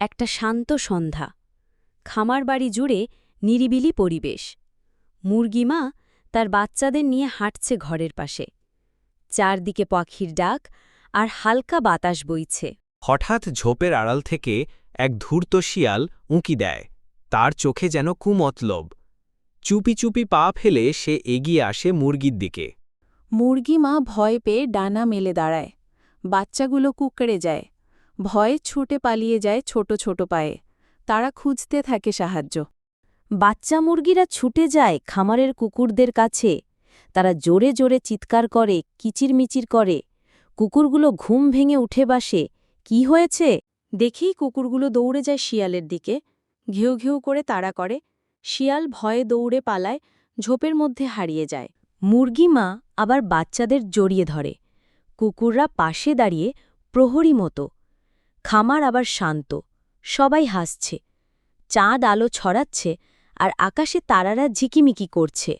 একটা শান্ত সন্ধ্যা। খামার বাড়ি জুড়ে নিরিবিলি পরিবেশ। মুরগিমা তার বাচ্চাদের নিয়ে হাঁটছে ঘরের পাশে। চারদিকে পাখির ডাক আর হালকা বাতাস বইছে। হঠাৎ ঝোপের আড়াল থেকে এক ধূর্ত শিয়াল উঁকি দেয়। তার চোখে যেন কুমতলব। চুপি চুপি পা ফেলে সে এগিয়ে আসে মুরগির দিকে। মুরগিমা ভয় পেয়ে ডানা মেলে দাঁড়ায়। বাচ্চাগুলো কুঁকড়ে যায়। ভয়ে ছুটে পালিয়ে যায় ছোট ছোট পায়ে। তারা খুঁজতে থাকে সাহায্য। বাচ্চা মুরগিরা ছুটে যায় খামারের কুকুরদের কাছে। তারা জোরে জোরে চিৎকার করে, কিচিরমিচির করে। কুকুরগুলো ঘুম ভেঙে উঠে বসে। কি হয়েছে দেখেই কুকুরগুলো দৌড়ে যায় শিয়ালের দিকে। ঘেউ ঘেউ করে তাড়া করে। শিয়াল ভয়ে দৌড়ে পালায়, ঝোপের মধ্যে হারিয়ে যায়। মুরগিমা আবার বাচ্চাদের জড়িয়ে ধরে। কুকুররা পাশে দাঁড়িয়ে প্রহরী মতো। খামার আবার শান্ত, সবাই হাসছে। চাঁদ আলো ছড়াচ্ছে আর আকাশে তারারা ঝিকিমিকি করছে।